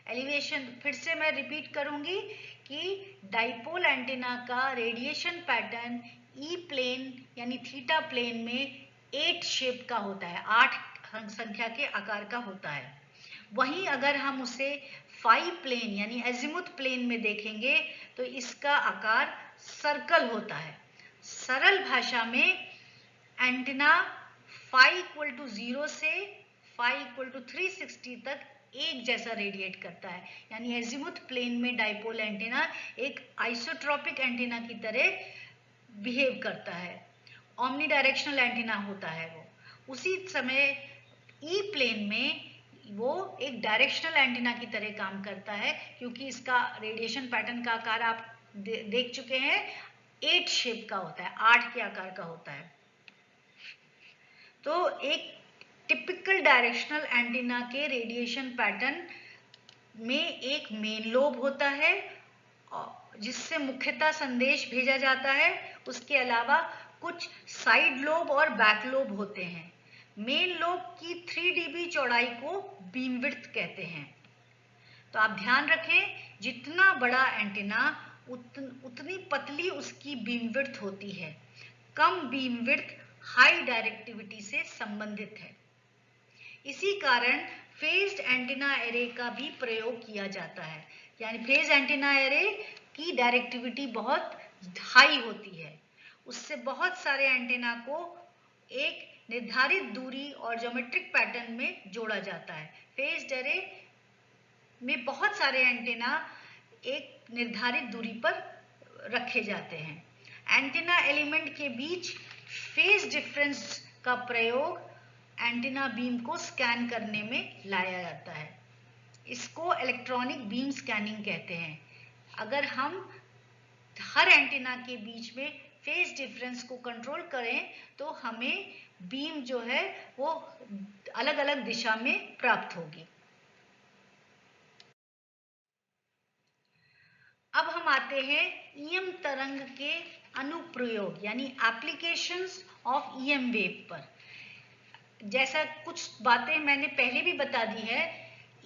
एलिवेशन फिर से मैं रिपीट करूंगी कि डाइपोल एंटीना का रेडिएशन पैटर्न ई प्लेन यानी थीटा प्लेन में 8 शेप का होता है, 8 संख्या के आकार का होता है। वहीं अगर हम उसे फाई प्लेन यानी एजिमुथ प्लेन में देखेंगे तो इसका आकार सर्कल होता है। सरल भाषा में एंटीना फाई इक्वल टू 0 से फाई इक्वल टू 360 तक एक जैसा रेडिएट करता है, यानी एजिमुथ प्लेन में डाइपोल एंटीना एक आइसोट्रोपिक एंटीना की तरह बिहेव करता है। ओमनी डायरेक्शनल एंटीना होता है वो। उसी समय ई प्लेन में वो एक डायरेक्शनल एंटीना की तरह काम करता है, क्योंकि इसका रेडिएशन पैटर्न का आकार आप देख चुके हैं, 8 शेप का होता है, 8 के आकार का होता है। तो एक टिपिकल डायरेक्शनल एंटीना के रेडिएशन पैटर्न में एक मेन लोब होता है जिससे मुख्यतः संदेश भेजा जाता है। उसके अलावा कुछ साइड लोब और बैक लोब होते हैं। मेन लोब की 3 dB चौड़ाई को बीम विड्थ कहते हैं। तो आप ध्यान रखें, जितना बड़ा एंटीना उतनी पतली उसकी बीम विड्थ होती है। कम बीम विड्थ हाई डायरेक्टिविटी से संबंधित है। इसी कारण फेज्ड एंटीना एरे का भी प्रयोग किया जाता है। यानी फेज एंटीना एरे की डायरेक्टिविटी बहुत हाई होती है। उससे बहुत सारे एंटीना को एक निर्धारित दूरी और ज्योमेट्रिक पैटर्न में जोड़ा जाता है। फेज्ड एरे में बहुत सारे एंटीना एक निर्धारित दूरी पर रखे जाते हैं। एंटीना एलिमेंट के बीच फेज डिफरेंस का प्रयोग एंटीना बीम को स्कैन करने में लाया जाता है। इसको इलेक्ट्रॉनिक बीम स्कैनिंग कहते हैं। अगर हम हर एंटीना के बीच में फेज डिफरेंस को कंट्रोल करें तो हमें बीम जो है वो अलग अलग दिशा में प्राप्त होगी। अब हम आते हैं ईएम तरंग के अनुप्रयोग यानी एप्लीकेशंस ऑफ ईएम वेव पर। जैसा कुछ बातें मैंने पहले भी बता दी है,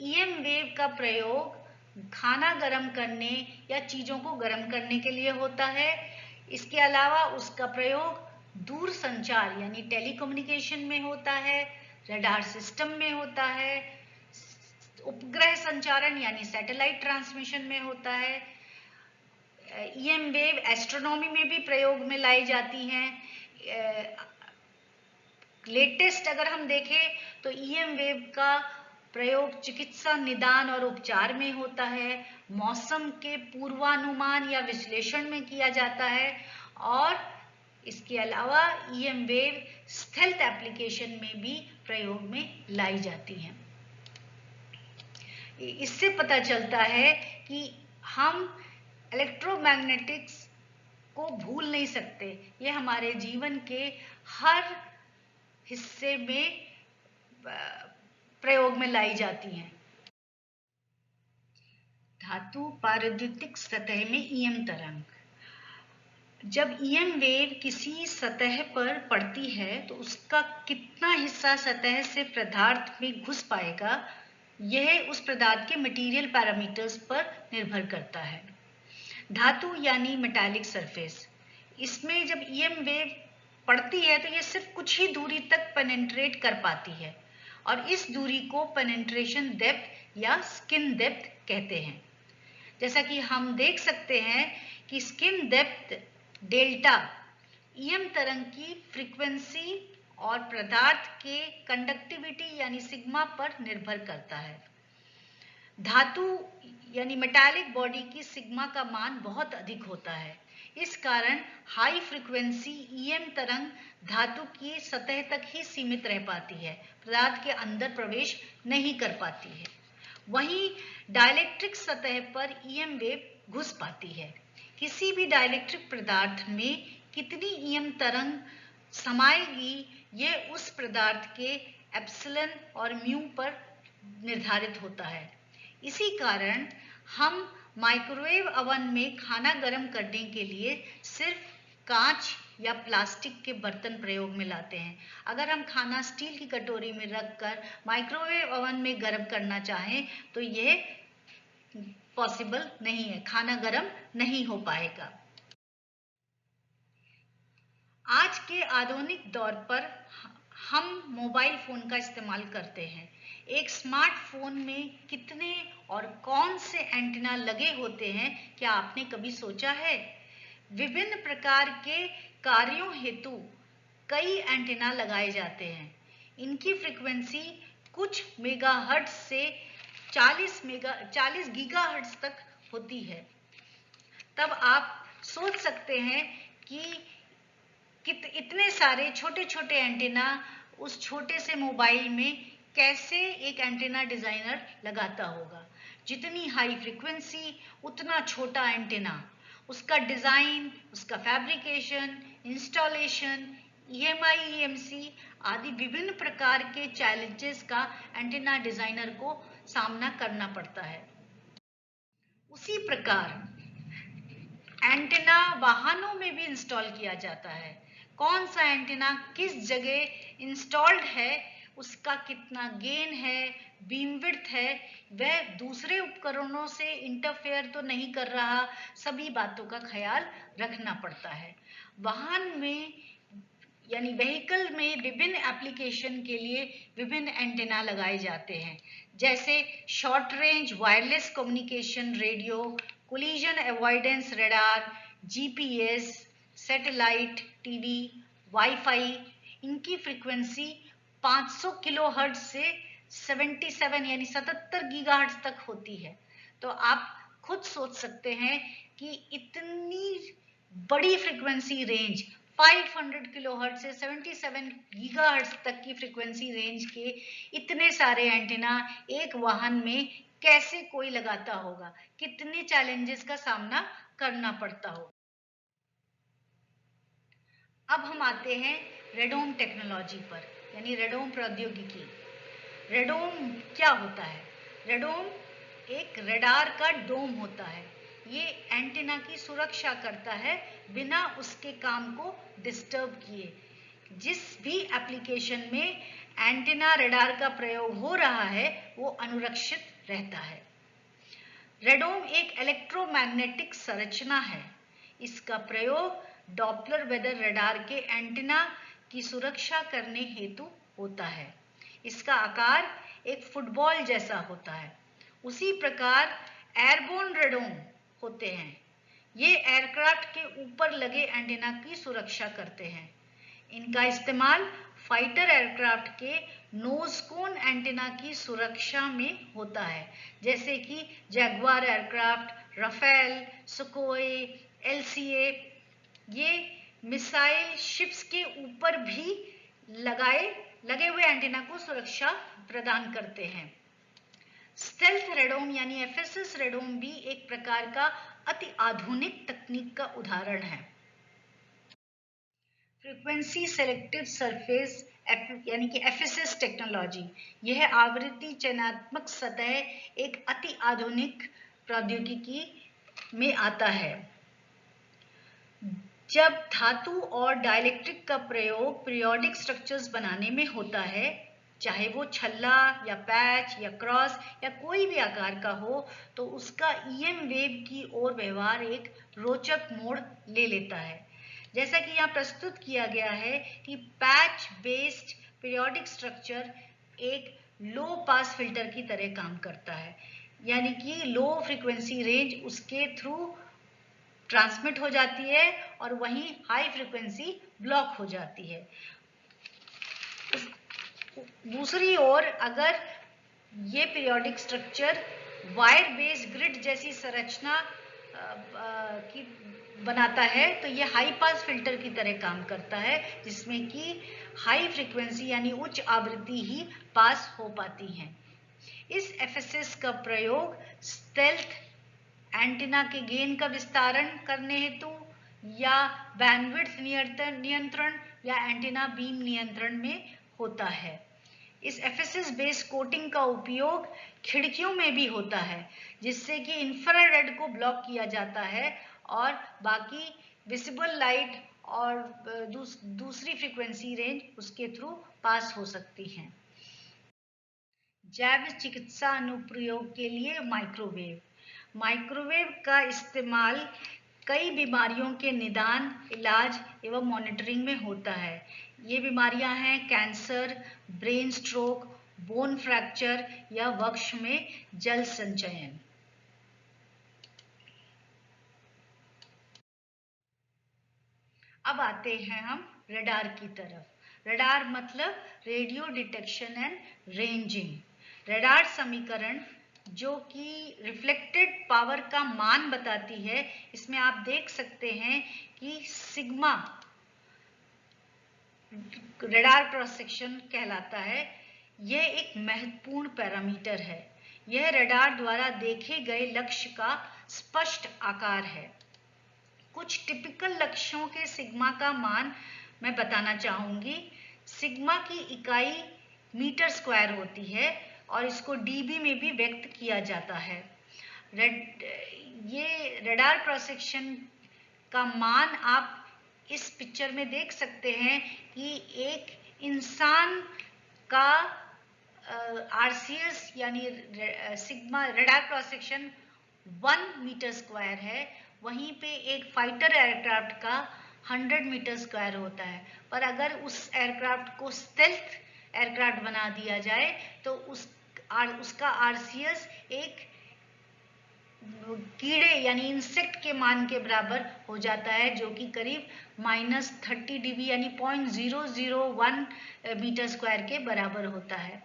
ईएम वेव का प्रयोग खाना गर्म करने या चीजों को गर्म करने के लिए होता है। इसके अलावा उसका प्रयोग दूर संचार यानी टेलीकम्युनिकेशन में होता है, रडार सिस्टम में होता है, उपग्रह संचारण यानी सैटेलाइट ट्रांसमिशन में होता है। ईएम वेव एस्ट्रोनॉमी में भी प्रयोग में लाई जाती हैं। लेटेस्ट अगर हम देखें तो ईएम वेव का प्रयोग चिकित्सा निदान और उपचार में होता है, मौसम के पूर्वानुमान या विश्लेषण में किया जाता है और इसके अलावा ईएम वेव स्टेल्थ एप्लीकेशन में भी प्रयोग में लाई जाती हैं। इससे पता चलता है कि हम इलेक्ट्रोमैग्नेटिक्स को भूल नहीं सकते। ये हमारे जीवन के हर हिस्से में प्रयोग में लाई जाती हैं। धातु पारद्युतिक सतह में ईएम तरंग। जब ईएम वेव किसी सतह पर पड़ती है तो उसका कितना हिस्सा सतह से पदार्थ में घुस पाएगा, यह उस पदार्थ के मटेरियल पैरामीटर्स पर निर्भर करता है। धातु यानी मेटालिक सरफेस, इसमें जब ईएम वेव पड़ती है तो ये सिर्फ कुछ ही दूरी तक पेनिट्रेट कर पाती है और इस दूरी को पेनिट्रेशन डेप्थ या स्किन डेप्थ कहते हैं। जैसा कि हम देख सकते हैं कि स्किन डेप्थ डेल्टा ईएम तरंग की फ्रीक्वेंसी और पदार्थ के कंडक्टिविटी यानी सिग्मा पर निर्भर करता है। धातु यानी मेटालिक बॉडी की सिग्मा का मान बहुत अधिक होता है। इस कारण हाई फ्रीक्वेंसी ईएम तरंग धातु की सतह तक ही सीमित रह पाती है, पदार्थ के अंदर प्रवेश नहीं कर पाती है। वहीं डाइलेक्ट्रिक सतह पर ईएम वेव घुस पाती है। किसी भी डाइलेक्ट्रिक पदार्थ में कितनी ईएम तरंग समाएगी यह उस पदार्थ के एप्सिलॉन और म्यू पर निर्धारित होता है। इसी कारण हम माइक्रोवेव ओवन में खाना गर्म करने के लिए सिर्फ कांच या प्लास्टिक के बर्तन प्रयोग में लाते हैं। अगर हम खाना स्टील की कटोरी में रखकर माइक्रोवेव ओवन में गर्म करना चाहें तो यह पॉसिबल नहीं है, खाना गर्म नहीं हो पाएगा। आज के आधुनिक दौर पर हम मोबाइल फोन का इस्तेमाल करते हैं। एक स्मार्टफोन में कितने और कौन से एंटीना लगे होते हैं, क्या आपने कभी सोचा है? विभिन्न प्रकार के कार्यों हेतु कई एंटीना लगाए जाते हैं। इनकी फ्रीक्वेंसी कुछ मेगाहर्ट्ज से 40 गीगाहर्ट्ज तक होती है। तब आप सोच सकते हैं कि इतने सारे छोटे छोटे एंटीना उस छोटे से मोबाइल में कैसे एक एंटीना डिजाइनर लगाता होगा। जितनी हाई फ्रीक्वेंसी उतना छोटा एंटीना, उसका डिजाइन, उसका फैब्रिकेशन, इंस्टॉलेशन, EMI, EMC आदि विभिन्न प्रकार के चैलेंजेस का एंटीना डिजाइनर को सामना करना पड़ता है। उसी प्रकार एंटेना वाहनों में भी इंस्टॉल किया जाता है। कौन सा एंटेना किस जगह इंस्टॉल्ड है, उसका कितना गेन है, बीम विड्थ है, वह दूसरे उपकरणों से इंटरफेयर तो नहीं कर रहा, सभी बातों का ख्याल रखना पड़ता है। वाहन में यानी व्हीकल में विभिन्न एप्लीकेशन के लिए विभिन्न एंटेना लगाए जाते हैं, जैसे short range wireless communication radio, collision avoidance radar, GPS, satellite TV, wifi. इनकी फ्रीक्वेंसी 500 किलोहर्ट्ज से 77 यानी 77 गीगाहर्ट्ज तक होती है। तो आप खुद सोच सकते हैं कि इतनी बड़ी फ्रीक्वेंसी रेंज 500 किलोहर्ट्ज से 77 गीगाहर्ट्ज तक की फ्रीक्वेंसी रेंज के इतने सारे एंटीना एक वाहन में कैसे कोई लगाता होगा, कितने चैलेंजेस का सामना करना पड़ता होगा। अब हम आते हैं रेडोम टेक्नोलॉजी पर, यानी रेडोम प्रौद्योगिकी। रेडोम क्या होता है? रेडोम एक रडार का डोम होता है। ये एंटीना की सुरक्षा करता है बिना उसके काम को डिस्टर्ब किए। जिस भी एप्लीकेशन में एंटीना रडार का प्रयोग हो रहा है वो अनुरक्षित रहता है। रेडोम एक इलेक्ट्रोमैग्नेटिक संरचना है। इसका प्रयोग डॉपलर वेदर रडार के एंटीना की सुरक्षा करने हेतु होता है। इसका आकार एक फुटबॉल जैसा होता है। उसी प्रकार एयरबोर्न रेडोम होते हैं। ये एयरक्राफ्ट के ऊपर लगे एंटीना की सुरक्षा करते हैं। इनका इस्तेमाल फाइटर एयरक्राफ्ट के नोज कोन एंटीना की सुरक्षा में होता है, जैसे कि Jaguar aircraft, Rafale, Sukhoi, LCA. ये मिसाइल शिप्स के ऊपर भी लगे हुए एंटीना को सुरक्षा प्रदान करते हैं। स्टेल्थ रेडोम यानी एफएसएस रेडोम भी एक प्रकार का अति आधुनिक तकनीक का उदाहरण है। फ्रीक्वेंसी सेलेक्टिव सरफेस यानी कि एफएसएस टेक्नोलॉजी, यह आवृत्ति चयनात्मक सतह एक अति आधुनिक प्रौद्योगिकी में आता है। जब धातु और डाइलेक्ट्रिक का प्रयोग पीरियोडिक स्ट्रक्चर्स बनाने में होता है, चाहे वो छल्ला या पैच या क्रॉस या कोई भी आकार का हो, तो उसका ईएम वेव की ओर व्यवहार एक रोचक मोड़ ले लेता है। जैसा कि यहाँ प्रस्तुत किया गया है कि पैच बेस्ड पीरियोडिक स्ट्रक्चर एक लो पास फिल्टर की तरह काम करता है, यानी कि लो फ्रीक्वेंसी रेंज उसके थ्रू ट्रांसमिट हो जाती है और वहीं हाई फ्रीक्वेंसी ब्लॉक हो जाती है। दूसरी ओर अगर ये periodic structure wire based grid जैसी संरचना की बनाता है, तो ये हाई पास फिल्टर की तरह काम करता है, जिसमें कि हाई फ्रीक्वेंसी यानी उच्च आवृत्ति ही पास हो पाती हैं। इस एफएसएस का प्रयोग स्टेल्थ एंटीना के गेन का विस्तारण करने हेतु या बैंडविड्थ नियंत्रण या एंटीना बीम नियंत्रण में होता है। इस एफएसएस बेस्ड कोटिंग का उपयोग खिड़कियों में भी होता है, जिससे कि इंफ्रारेड को ब्लॉक किया जाता है और बाकी विजिबल लाइट और दूसरी फ्रीक्वेंसी रेंज उसके थ्रू पास हो सकती हैं। जैव चिकित्सा अनुप्रयोग के लिए माइक्रोवेव का इस्तेमाल कई बीमारियों के निदान, इलाज एवं मॉनिटरिंग में होता है। ये बीमारियां हैं cancer, brain stroke, bone fracture या वक्ष में जल संचयन। अब आते हैं हम रडार की तरफ। रडार मतलब radio detection and ranging. Radar समीकरण जो कि रिफ्लेक्टेड पावर का मान बताती है, इसमें आप देख सकते हैं कि सिग्मा रडार क्रॉस सेक्शन कहलाता है। यह एक महत्वपूर्ण पैरामीटर है। यह रडार द्वारा देखे गए लक्ष्य का स्पष्ट आकार है। कुछ टिपिकल लक्ष्यों के सिग्मा का मान मैं बताना चाहूंगी। सिग्मा की इकाई मीटर स्क्वायर होती है और इसको डीबी में भी व्यक्त किया जाता है। ये रडार क्रॉस सेक्शन का मान आप इस पिक्चर में देख सकते हैं कि एक इंसान का RCS यानी sigma radar cross section 1 metre square है, वहीं पे एक फाइटर एयरक्राफ्ट का 100 मीटर स्क्वायर होता है। पर अगर उस एयरक्राफ्ट को स्टेल्थ एयरक्राफ्ट बना दिया जाए तो उसका RCS एक कीड़े यानी इंसेक्ट के मान के बराबर हो जाता है, जो कि करीब -30 dB यानी 0.001 मीटर स्क्वायर के बराबर होता है।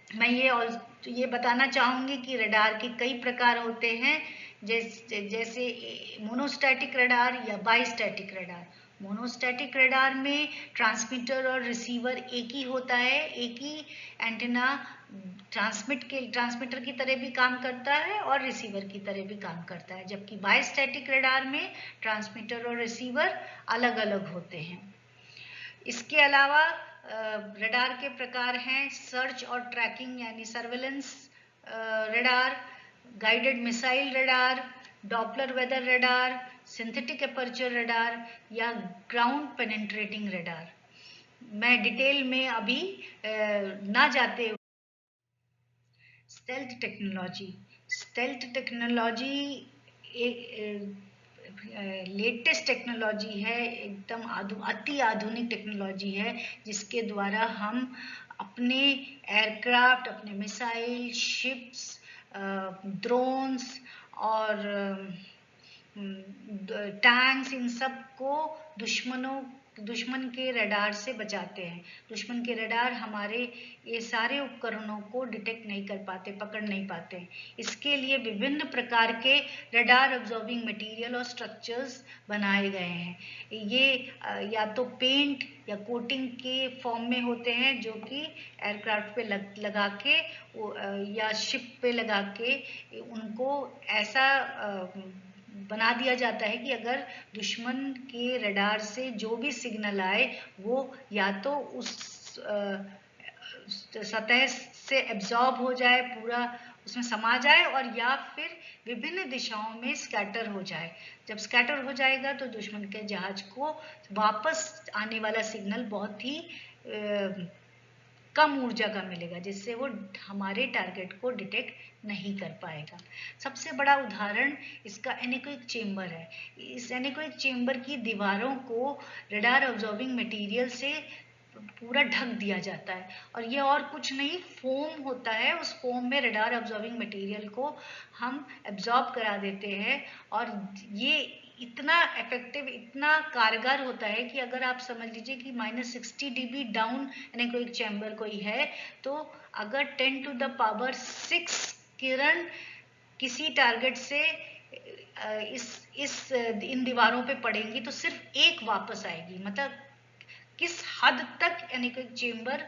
मैं ये बताना चाहूंगी कि रडार के कई प्रकार होते हैं, जैसे मोनोस्टैटिक रडार या बाइस्टैटिक रडार। मोनोस्टैटिक रडार में ट्रांसमीटर और रिसीवर एक ही होता है, एक ही एंटीना ट्रांसमीटर की तरह भी काम करता है और रिसीवर की तरह भी काम करता है, जबकि बाइस्टैटिक रडार में ट्रांसमीटर और रिसीवर अलग अलग होते हैं। इसके अलावा रडार के प्रकार हैं सर्च और ट्रैकिंग यानी surveillance radar, guided missile radar, Doppler weather radar, synthetic aperture radar या ग्राउंड पेनिट्रेटिंग रडार। मैं डिटेल में अभी ना जाते। स्टेल्थ टेक्नोलॉजी एक लेटेस्ट टेक्नोलॉजी है, एकदम अति आधुनिक टेक्नोलॉजी है, जिसके द्वारा हम अपने एयरक्राफ्ट, अपने मिसाइल, शिप्स, ड्रोन्स और टैंक्स, इन सब को दुश्मन के रडार से बचाते हैं। दुश्मन के रडार हमारे ये सारे उपकरणों को डिटेक्ट नहीं कर पाते, पकड़ नहीं पाते। इसके लिए विभिन्न प्रकार के रडार ऑब्जर्विंग मटेरियल और स्ट्रक्चर्स बनाए गए हैं। ये या तो पेंट या कोटिंग के फॉर्म में होते हैं, जो कि एयरक्राफ्ट पे लगा के या शिप पे लगा के उनको ऐसा बना दिया जाता है कि अगर दुश्मन के रडार से जो भी सिग्नल आए वो या तो उस सतह से एब्जॉर्ब हो जाए, पूरा उसमें समा जाए, और या फिर विभिन्न दिशाओं में स्कैटर हो जाए। जब स्कैटर हो जाएगा तो दुश्मन के जहाज को वापस आने वाला सिग्नल बहुत ही कम ऊर्जा का मिलेगा, जिससे वो हमारे टारगेट को डिटेक्ट नहीं कर पाएगा। सबसे बड़ा उदाहरण इसका एनीकोइक चेंबर है। इस एनीकोइक चेंबर की दीवारों को रडार ऑब्जर्विंग मटेरियल से पूरा ढक दिया जाता है, और ये और कुछ नहीं, फोम होता है। उस फोम में रडार ऑब्जर्विंग मटेरियल को हम एब्जॉर्ब करा देते हैं, और ये इतना इफेक्टिव, इतना कारगर होता है कि अगर आप समझ लीजिए कि -60 dB डाउन यानी कोई चैम्बर कोई है, तो अगर 10⁶ किरण किसी टारगेट से इन दीवारों पे पड़ेंगी तो सिर्फ एक वापस आएगी। मतलब किस हद तक एनीकोइक चेंबर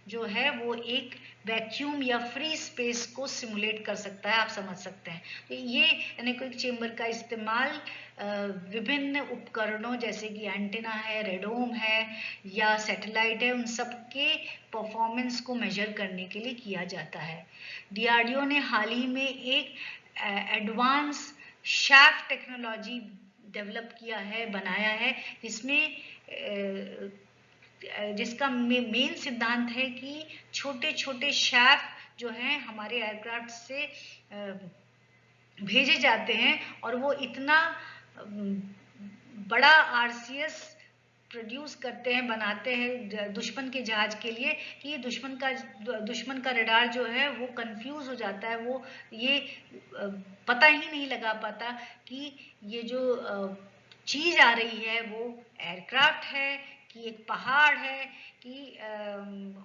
जो है वो एक वैक्यूम या फ्री स्पेस को सिमुलेट कर सकता है, आप समझ सकते हैं। तो ये एनीकोइक चेंबर का इस्तेमाल विभिन्न उपकरणों जैसे कि एंटीना है, रेडोम है या सैटेलाइट है, उन सब के परफॉर्मेंस को मेजर करने के लिए किया जाता है। DRDO ने हाल ही में एक एडवांस शैफ्ट टेक्नोलॉजी डेवलप किया है, बनाया है, जिसका मेन सिद्धांत है कि छोटे छोटे शैफ्ट जो हैं हमारे एयरक्राफ्ट से भेजे जाते हैं, और वो इतना बड़ा RCS प्रोड्यूस करते हैं, बनाते हैं दुश्मन के जहाज के लिए, कि दुश्मन का रडार जो है वो कंफ्यूज हो जाता है। वो ये पता ही नहीं लगा पाता कि ये जो चीज आ रही है वो एयरक्राफ्ट है कि एक पहाड़ है कि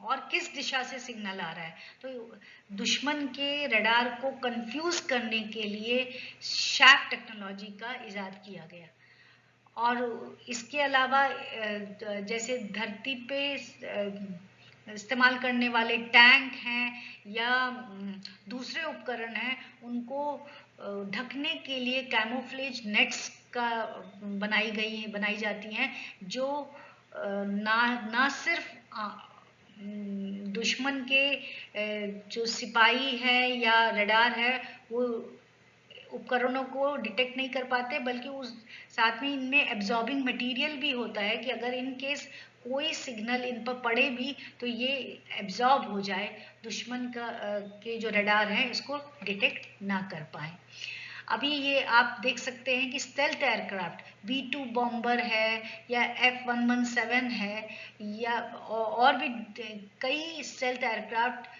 और किस दिशा से सिग्नल आ रहा है। तो दुश्मन के रडार को कंफ्यूज करने के लिए शैफ्ट टेक्नोलॉजी का इजाद किया गया। और इसके अलावा जैसे धरती पे इस्तेमाल करने वाले टैंक हैं या दूसरे उपकरण हैं, उनको ढकने के लिए कैमोफ्लेज नेट्स का बनाई जाती हैं, जो ना सिर्फ दुश्मन के जो सिपाही है या रडार है वो उपकरणों को डिटेक्ट नहीं कर पाते, बल्कि उस साथ में इनमें एब्जॉर्बिंग मटेरियल भी होता है कि अगर इन केस कोई सिग्नल इन पर पड़े भी तो ये एब्जॉर्ब हो जाए, दुश्मन का के जो रडार हैं इसको डिटेक्ट ना कर पाए। अभी ये आप देख सकते हैं कि स्टेल्थ एयरक्राफ्ट B-2 बॉम्बर है या F-117 है या और भी कई स्टेल्थ एयरक्राफ्ट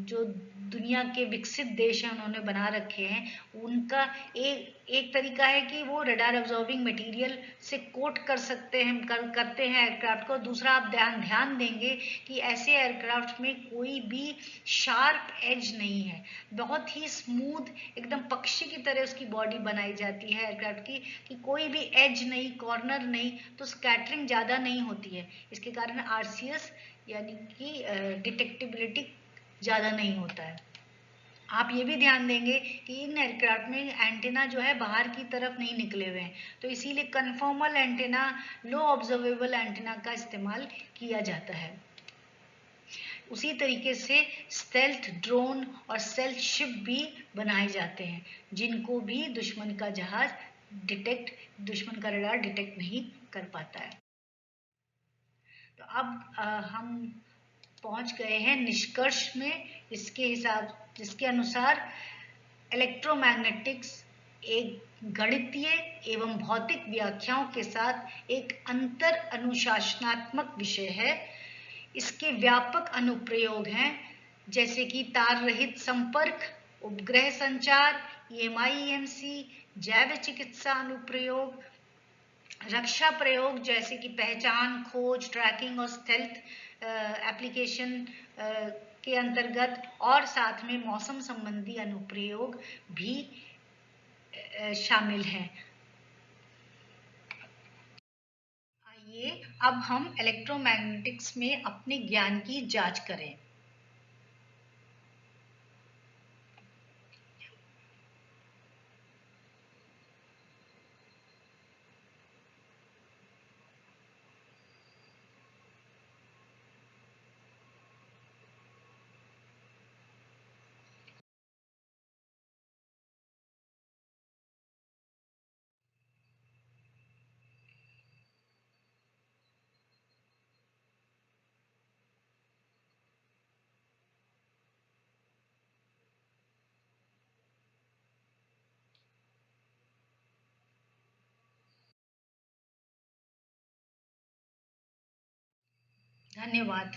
जो दुनिया के विकसित देश हैं उन्होंने बना रखे हैं। उनका एक तरीका है कि वो रडार अब्जॉर्बिंग मटेरियल से कोट कर सकते हैं, करते हैं एयरक्राफ्ट को। दूसरा, आप ध्यान देंगे कि ऐसे एयरक्राफ्ट में कोई भी शार्प एज नहीं है, बहुत ही स्मूथ, एकदम पक्षी की तरह उसकी बॉडी बनाई जाती है एयरक्राफ्ट की, कि कोई भी एज नहीं, कॉर्नर नहीं, तो स्कैटरिंग ज़्यादा नहीं होती है। इसके कारण RCS यानी कि डिटेक्टिबिलिटी ज़्यादा नहीं होता है। आप ये भी ध्यान देंगे कि इन एयरक्राफ्ट में एंटेना जो है बाहर की तरफ नहीं निकले हुए हैं, तो इसीलिए कन्फॉर्मल एंटेना, लो ऑब्जर्वेबल एंटेना का इस्तेमाल किया जाता है। उसी तरीके से स्टेल्थ ड्रोन और स्टेल्थ शिप भी बनाए जाते हैं, जिनको भी दुश्मन का जहाज दुश्मन का रडार डिटेक्ट नहीं कर पाता है। तो अब हम पहुंच गए हैं निष्कर्ष में। जिसके अनुसार इलेक्ट्रोमैग्नेटिक्स एक गणितीय एवं भौतिक व्याख्याओं के साथ एक अंतर अनुशासनात्मक विषय है। इसके व्यापक अनुप्रयोग हैं, जैसे कि तार रहित संपर्क, उपग्रह संचार, EMI/EMC, जैव चिकित्सा अनुप्रयोग, रक्षा प्रयोग जैसे कि पहचान, खोज, ट्रैकिंग और स्टेल्थ एप्लीकेशन के अंतर्गत, और साथ में मौसम संबंधी अनुप्रयोग भी शामिल हैं। आइए अब हम इलेक्ट्रोमैग्नेटिक्स में अपने ज्ञान की जांच करें। धन्यवाद।